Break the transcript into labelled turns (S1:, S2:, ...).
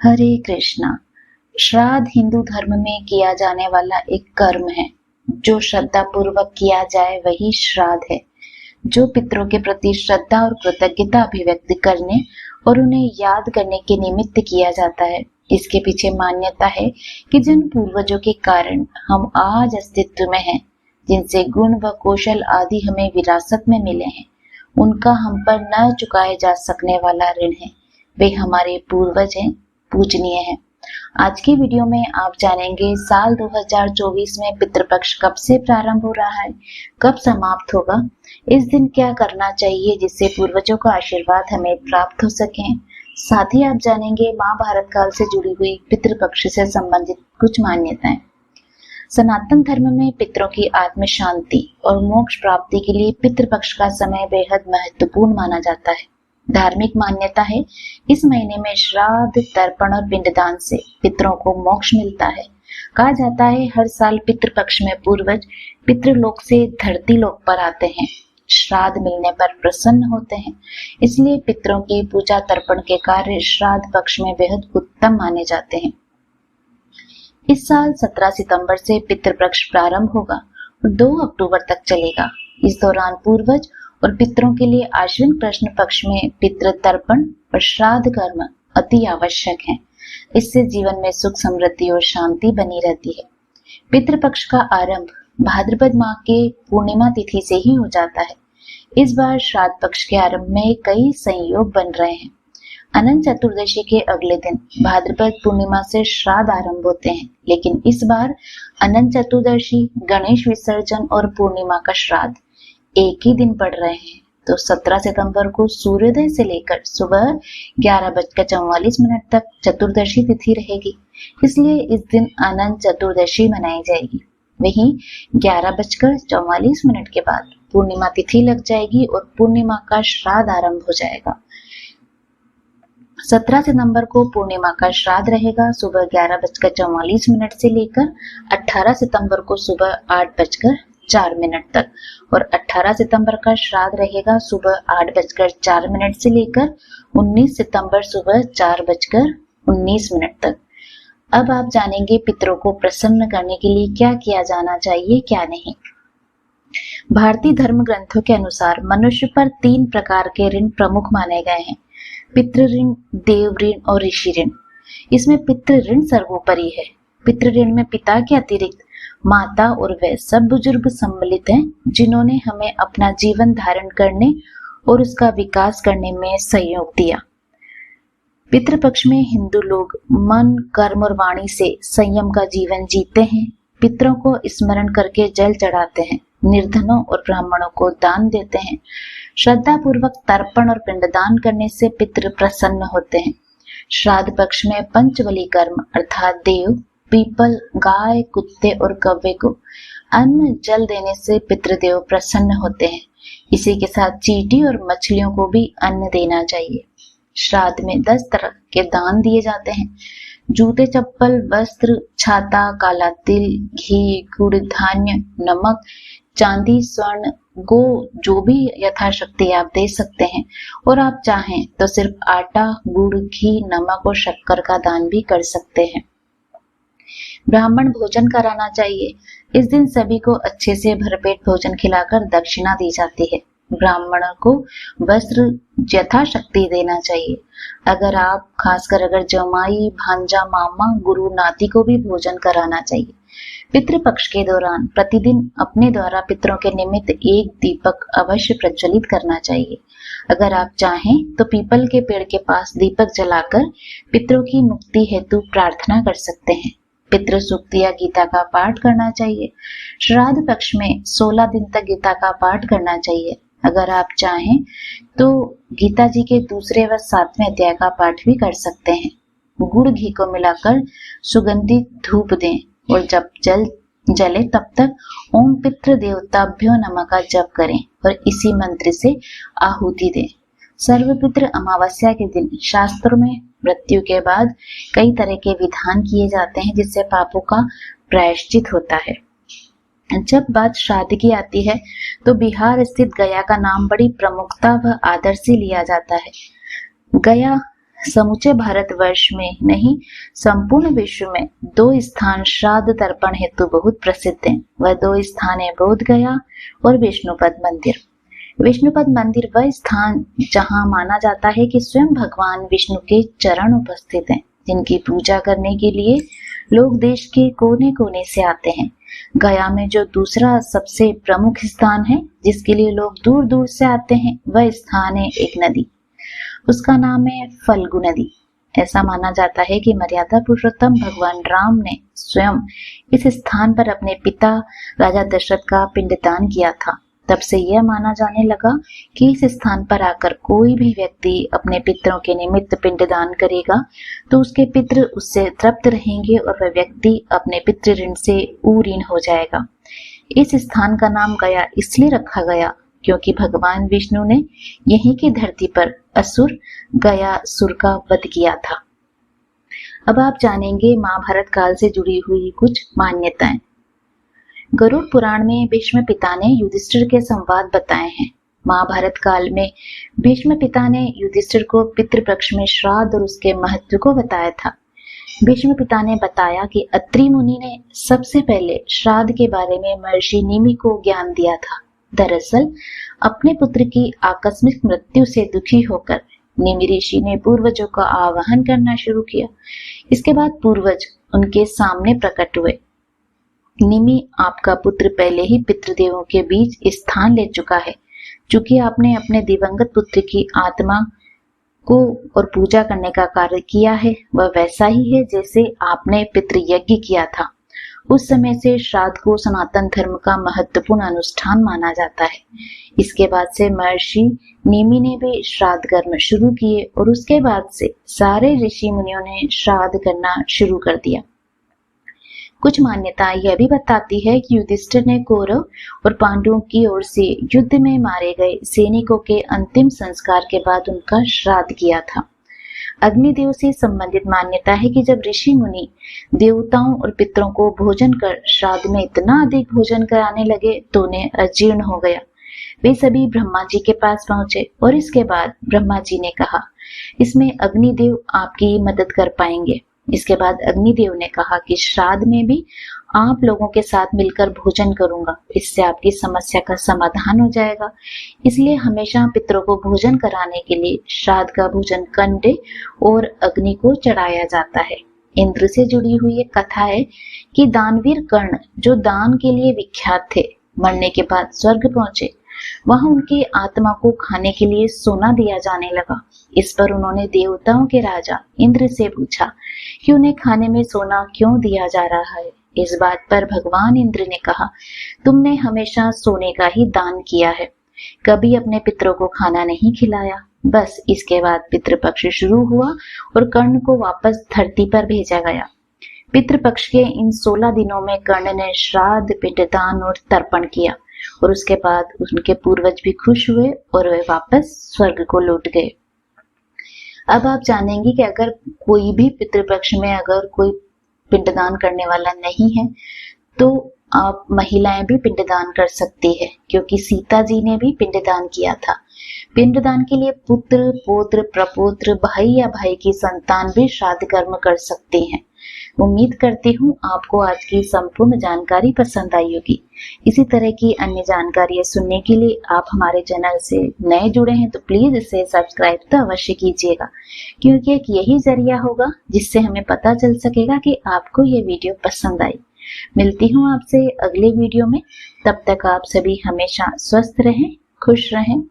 S1: हरे कृष्णा। श्राद्ध हिंदू धर्म में किया जाने वाला एक कर्म है। जो श्रद्धा पूर्वक किया जाए वही श्राद्ध है, जो पितरों के प्रति श्रद्धा और कृतज्ञता अभिव्यक्त करने और उन्हें याद करने के निमित्त किया जाता है। इसके पीछे मान्यता है कि जिन पूर्वजों के कारण हम आज अस्तित्व में हैं, जिनसे गुण व कौशल आदि हमें विरासत में मिले हैं, उनका हम पर न चुकाए जा सकने वाला ऋण है। वे हमारे पूर्वज हैं, पूजनीय है। आज की वीडियो में आप जानेंगे साल 2024 में पितृपक्ष कब से प्रारंभ हो रहा है, कब समाप्त होगा, इस दिन क्या करना चाहिए जिससे पूर्वजों का आशीर्वाद हमें प्राप्त हो सके। साथ ही आप जानेंगे महाभारत काल से जुड़ी हुई पितृपक्ष से संबंधित कुछ मान्यताएं। सनातन धर्म में पितरों की आत्म शांति और मोक्ष प्राप्ति के लिए पितृपक्ष का समय बेहद महत्वपूर्ण माना जाता है। धार्मिक मान्यता है इस महीने में श्राद्ध, तर्पण और पिंडदान से पितरों को मोक्ष मिलता है। कहा जाता है हर साल पितृपक्ष में पूर्वज पितृलोक से धरती लोक पर आते हैं, श्राद्ध मिलने पर प्रसन्न होते हैं। इसलिए पितरों की पूजा तर्पण के कार्य श्राद्ध पक्ष में बेहद उत्तम माने जाते हैं। इस साल 17 सितंबर से पितृपक्ष प्रारंभ होगा और 2 अक्टूबर तक चलेगा। इस दौरान पूर्वज और पितरों के लिए आश्विन कृष्ण पक्ष में पितृ तर्पण और श्राद्ध कर्म अति आवश्यक है। इससे जीवन में सुख, समृद्धि और शांति बनी रहती है। पितृपक्ष का आरंभ भाद्रपद माह के पूर्णिमा तिथि से ही हो जाता है। इस बार श्राद्ध पक्ष के आरंभ में कई संयोग बन रहे हैं। अनंत चतुर्दशी के अगले दिन भाद्रपद पूर्णिमा से श्राद्ध आरंभ होते हैं, लेकिन इस बार अनंत चतुर्दशी, गणेश विसर्जन और पूर्णिमा का श्राद्ध एक ही दिन पड़ रहे हैं। तो 17 सितंबर को सूर्योदय से लेकर सुबह 11:44 तक चतुर्दशी तिथि रहेगी। इसलिए इस दिन अनंत चतुर्दशी मनाई जाएगी। वहीं 11:44 के बाद पूर्णिमा तिथि लग जाएगी और पूर्णिमा का श्राद्ध आरंभ हो जाएगा। 17 सितंबर को पूर्णिमा का श्राद्ध रहेगा सुबह 11:44 से लेकर 18 सितंबर को सुबह 8:04 तक, और 18 सितंबर का श्राद्ध रहेगा सुबह 8:04 से लेकर 19 सितंबर सुबह 4:19 तक। अब आप जानेंगे पितरों को प्रसन्न करने के लिए क्या किया जाना चाहिए, क्या नहीं। भारतीय धर्म ग्रंथों के अनुसार मनुष्य पर 3 प्रकार के ऋण प्रमुख माने गए हैं: पितृ ऋण, देव ऋण और ऋषि ऋण। इसमें पितृ ऋण सर्वोपरि है। पितृ ऋण में पिता के अतिरिक्त माता और वे सब बुजुर्ग सम्मिलित हैं, जिन्होंने हमें अपना जीवन धारण करने और उसका विकास करने में सहयोग दिया। पितृपक्ष में हिंदू लोग मन, कर्म और वाणी से संयम का जीवन जीते हैं। पितरों को स्मरण करके जल चढ़ाते हैं, निर्धनों और ब्राह्मणों को दान देते हैं। श्रद्धा पूर्वक तर्पण और पिंडदान करने से पितृ प्रसन्न होते हैं। श्राद्ध पक्ष में पंचबली कर्म अर्थात देव, पीपल, गाय, कुत्ते और कौवे को अन्न जल देने से पितृदेव प्रसन्न होते हैं। इसी के साथ चींटी और मछलियों को भी अन्न देना चाहिए। श्राद्ध में 10 तरह के दान दिए जाते हैं: जूते, चप्पल, वस्त्र, छाता, काला तिल, घी, गुड़, धान्य, नमक, चांदी, स्वर्ण, गो, जो भी यथाशक्ति आप दे सकते हैं। और आप चाहें तो सिर्फ आटा, गुड़, घी, नमक और शक्कर का दान भी कर सकते हैं। ब्राह्मण भोजन कराना चाहिए। इस दिन सभी को अच्छे से भरपेट भोजन खिलाकर दक्षिणा दी जाती है। ब्राह्मणों को वस्त्र यथाशक्ति देना चाहिए। खासकर अगर जमाई, भांजा, मामा, गुरु, नाती को भी भोजन कराना चाहिए। पितृपक्ष के दौरान प्रतिदिन अपने द्वारा पितरों के निमित्त एक दीपक अवश्य प्रज्वलित करना चाहिए। अगर आप चाहें तो पीपल के पेड़ के पास दीपक जलाकर पितरों की मुक्ति हेतु प्रार्थना कर सकते हैं। पितृ सूक्त या गीता का पाठ करना चाहिए। श्राद्ध पक्ष में 16 दिन तक गीता का पाठ करना चाहिए। अगर आप चाहें तो गीता जी के दूसरे व 7वें अध्याय का पाठ भी कर सकते हैं। गुड़ घी को मिलाकर सुगंधित धूप दें और जब जल जले तब तक ओम पितृ देवताभ्यो नमः का जप करें और इसी मंत्र से आहुति दें। सर्वपितृ अमावस्या के दिन शास्त्रों में मृत्यु के बाद कई तरह के विधान किए जाते हैं, जिससे पापों का प्रायश्चित होता है। जब बात श्राद्ध की आती है तो बिहार स्थित गया का नाम बड़ी प्रमुखता व आदर से लिया जाता है। गया समूचे भारतवर्ष में नहीं, संपूर्ण विश्व में 2 स्थान श्राद्ध तर्पण हेतु बहुत प्रसिद्ध हैं। वह 2 स्थान है बोध गया और विष्णुपद मंदिर। विष्णुपद मंदिर वह स्थान जहां माना जाता है कि स्वयं भगवान विष्णु के चरण उपस्थित हैं, जिनकी पूजा करने के लिए लोग देश के कोने कोने से आते हैं। गया में जो दूसरा सबसे प्रमुख स्थान है जिसके लिए लोग दूर दूर से आते हैं, वह स्थान है एक नदी, उसका नाम है फल्गु नदी। ऐसा माना जाता है कि मर्यादा पुरुषोत्तम भगवान राम ने स्वयं इस स्थान पर अपने पिता राजा दशरथ का पिंडदान किया था। तब से यह माना जाने लगा कि इस स्थान पर आकर कोई भी व्यक्ति अपने पितरों के निमित्त पिंडदान करेगा तो उसके पितृ उससे तृप्त रहेंगे और वह व्यक्ति अपने पितृ ऋण से ऊऋण हो जाएगा। इस स्थान का नाम गया इसलिए रखा गया क्योंकि भगवान विष्णु ने यहीं की धरती पर असुर गयासुर का वध किया था। अब आप जानेंगे महाभारत काल से जुड़ी हुई कुछ मान्यताएं। गरुड़ पुराण में भीष्म पिता ने युधिष्ठिर के संवाद बताए हैं। महाभारत काल में भीष्म पिता ने युधिष्ठिर को पितृपक्ष में श्राद्ध और उसके महत्व को बताया था। भीष्म पिता ने बताया कि अत्रि मुनि ने सबसे पहले श्राद्ध के बारे में महर्षि निमि को ज्ञान दिया था। दरअसल अपने पुत्र की आकस्मिक मृत्यु से दुखी होकर निमि ऋषि ने पूर्वजों का आवाहन करना शुरू किया। इसके बाद पूर्वज उनके सामने प्रकट हुए। निमि, आपका पुत्र पहले ही पितृदेवों के बीच स्थान ले चुका है। चूंकि आपने अपने दिवंगत पुत्र की आत्मा को और पूजा करने का कार्य किया है, वह वैसा ही है जैसे आपने पितृयज्ञ किया था। उस समय से श्राद्ध को सनातन धर्म का महत्वपूर्ण अनुष्ठान माना जाता है। इसके बाद से महर्षि निमि ने भी श्राद्ध कर्म शुरू किए और उसके बाद से सारे ऋषि मुनियों ने श्राद्ध करना शुरू कर दिया। कुछ मान्यताएं यह भी बताती है कि युधिष्ठिर ने कौरव और पांडवों की ओर से युद्ध में मारे गए सैनिकों के अंतिम संस्कार के बाद उनका श्राद्ध किया था। अग्निदेव से संबंधित मान्यता है कि जब ऋषि मुनि देवताओं और पितरों को भोजन कर श्राद्ध में इतना अधिक भोजन कराने लगे तो उन्हें अजीर्ण हो गया। वे सभी ब्रह्मा जी के पास पहुंचे और इसके बाद ब्रह्मा जी ने कहा, इसमें अग्निदेव आपकी मदद कर पाएंगे। इसके बाद अग्निदेव ने कहा कि श्राद्ध में भी आप लोगों के साथ मिलकर भोजन करूंगा, इससे आपकी समस्या का समाधान हो जाएगा। इसलिए हमेशा पितरों को भोजन कराने के लिए श्राद्ध का भोजन कंडे और अग्नि को चढ़ाया जाता है। इंद्र से जुड़ी हुई एक कथा है कि दानवीर कर्ण, जो दान के लिए विख्यात थे, मरने के बाद स्वर्ग पहुंचे। वहां उनकी आत्मा को खाने के लिए सोना दिया जाने लगा। इस पर उन्होंने देवताओं के राजा इंद्र से पूछा कि उन्हें खाने में सोना क्यों दिया जा रहा है। इस बात पर भगवान इंद्र ने कहा, तुमने हमेशा सोने का ही दान किया है, कभी अपने पितरों को खाना नहीं खिलाया। बस इसके बाद पितृपक्ष शुरू हुआ और कर्ण को वापस धरती पर भेजा गया। पितृपक्ष के इन 16 दिनों में कर्ण ने श्राद्ध, पिंडदान और तर्पण किया और उसके बाद उनके पूर्वज भी खुश हुए और वे वापस स्वर्ग को लौट गए। अब आप जानेंगे कि अगर कोई भी पितृपक्ष में अगर कोई पिंडदान करने वाला नहीं है तो आप महिलाएं भी पिंडदान कर सकती है, क्योंकि सीता जी ने भी पिंडदान किया था। पिंडदान के लिए पुत्र, पौत्र, प्रपौत्र, भाई या भाई की संतान भी श्राद्ध कर्म कर सकते हैं। उम्मीद करती हूँ आपको आज की संपूर्ण जानकारी पसंद आई होगी। इसी तरह की अन्य जानकारियां सुनने के लिए आप हमारे चैनल से नए जुड़े हैं तो प्लीज इसे सब्सक्राइब तो अवश्य कीजिएगा, क्योंकि एक यही जरिया होगा जिससे हमें पता चल सकेगा कि आपको ये वीडियो पसंद आई। मिलती हूँ आपसे अगले वीडियो में, तब तक आप सभी हमेशा स्वस्थ रहें, खुश रहें।